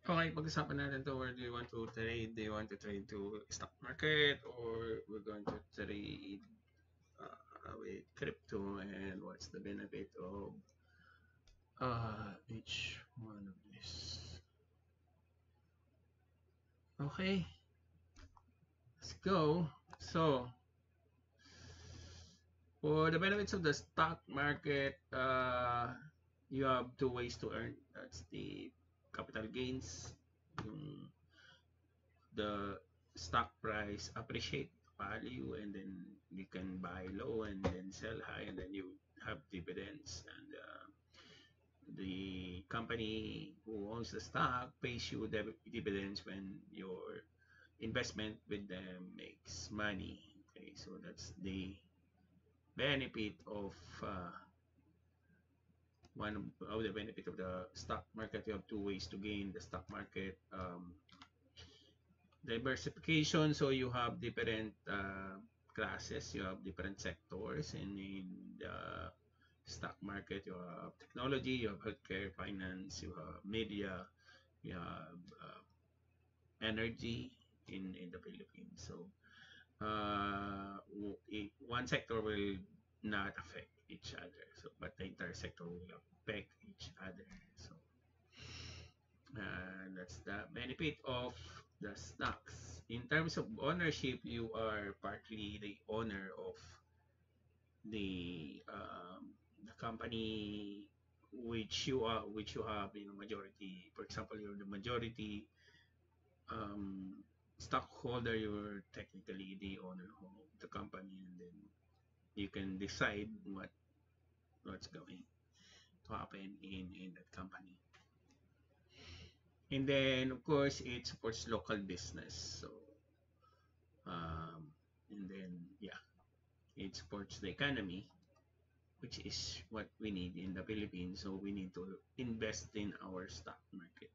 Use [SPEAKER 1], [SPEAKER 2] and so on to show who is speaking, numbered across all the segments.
[SPEAKER 1] Okay, pag-usapan natin to, where do you want to trade? Do you want to trade to stock market, or we're going to trade with crypto, and what's the benefit of each one of this? Okay, let's go. So, for the benefits of the stock market, you have two ways to earn. That's the capital gains, yung the stock price appreciate value, and then you can buy low and then sell high, and then you have dividends, and the company who owns the stock pays you dividends when your investment with them makes money. Okay, so that's the benefit of one of the benefit of the stock market. You have two ways to gain the stock market. Diversification, so you have different classes, you have different sectors, and in the stock market you have technology, you have healthcare, finance, you have media, you have energy in the Philippines. So one sector will not affect each other, so but the entire sector will affect each other. So that's the benefit of the stocks. In terms of ownership, you are partly the owner of the company which you have majority. For example, you're the majority um, stockholder. You're technically the owner of the company, and then you can decide what's going to happen in that company. And then of course it supports local business. So um, and then yeah, it supports the economy, which is what we need in the Philippines. So we need to invest in our stock market.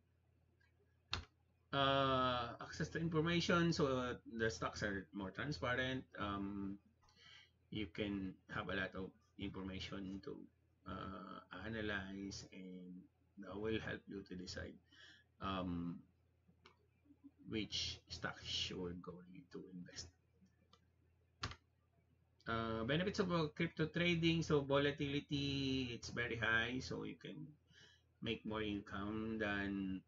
[SPEAKER 1] Access to information, so the stocks are more transparent. You can have a lot of information to analyze, and that will help you to decide um, which stocks you're going to invest. Benefits of crypto trading, so volatility, it's very high, so you can make more income than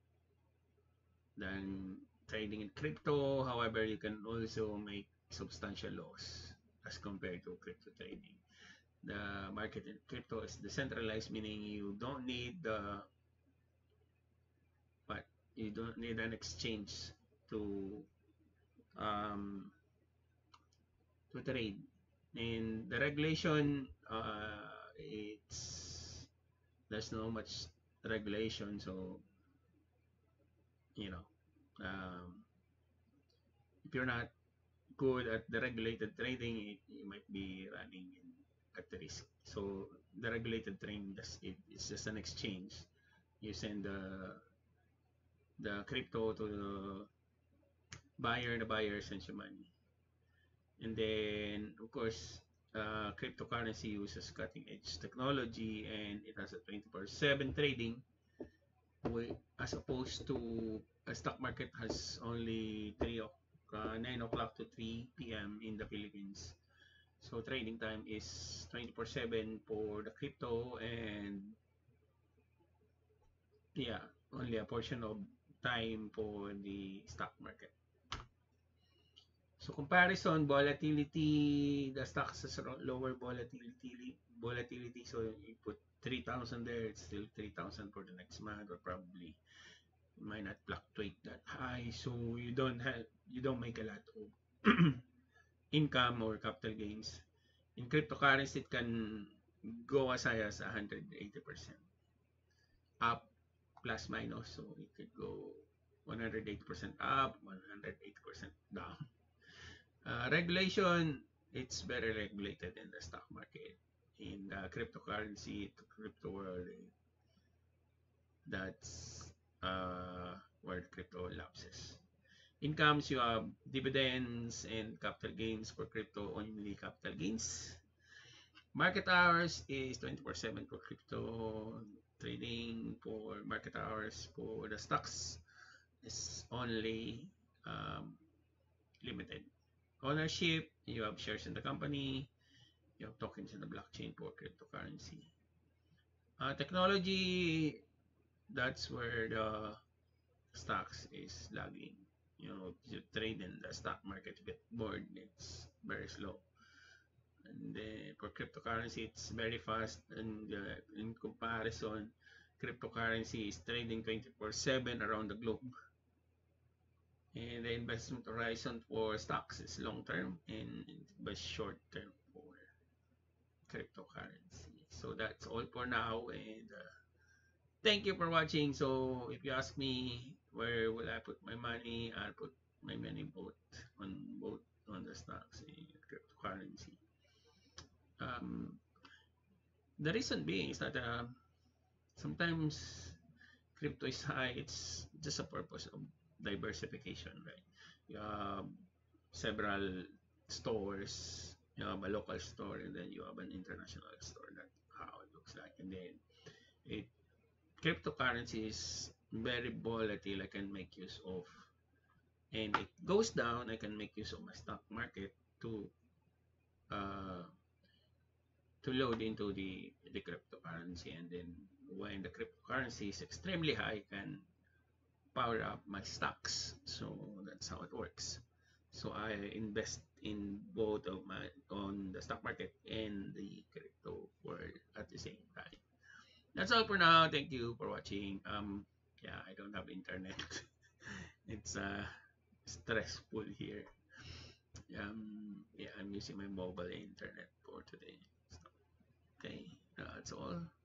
[SPEAKER 1] trading in crypto. However, you can also make substantial loss as compared to crypto trading. The market in crypto is decentralized, meaning you don't need but you don't need an exchange to um, to trade. And the regulation, it's there's no much regulation, so you know if you're not good at the regulated trading, you might be running at the risk. So the regulated trading, it's just an exchange. You send the crypto to the buyer, the buyer sends you money. And then of course cryptocurrency uses cutting edge technology, and it has a 24/7 trading, as opposed to a stock market has only 9 o'clock to 3 p.m. in the Philippines. So trading time is 24/7 for the crypto, and yeah, only a portion of time for the stock market. So comparison, volatility, the stocks has lower volatility. So you put 3,000 there, it's still 3,000 for the next month, or probably might not fluctuate that high. So you don't make a lot of income or capital gains. In cryptocurrency, it can go as high as 180% up, plus minus. So it could go 180% up, 180% down. Regulation, it's very regulated in the stock market. In the cryptocurrency, crypto world, that's where crypto lapses. Incomes, you have dividends and capital gains. For crypto, only capital gains. Market hours is 24/7 for crypto trading. For market hours for the stocks, is only um, limited. Ownership, you have shares in the company, you have tokens in the blockchain for cryptocurrency. Technology, that's where the stocks is lagging. You know, you trade in the stock market, you get bored, it's very slow. And then for cryptocurrency, it's very fast. And in comparison, cryptocurrency is trading 24/7 around the globe. And the investment horizon for stocks is long term and but short term for cryptocurrency. So that's all for now. And thank you for watching. So if you ask me where will I put my money, I'll put my money both on the stocks and cryptocurrency. Um, the reason being is that sometimes crypto is high. It's just a purpose of diversification, right? You have several stores. You have a local store, and then you have an international store. That's how it looks like. And then it cryptocurrency is very volatile. I can make use of, and it goes down. I can make use of my stock market uh, to load into the cryptocurrency, and then when the cryptocurrency is extremely high, I can power up my stocks. So that's how it works. So I invest in both of my on the stock market and the crypto world at the same time. That's all for now. Thank you for watching. Yeah, I don't have internet. It's stressful here. Yeah, I'm using my mobile internet for today. So, okay, that's all.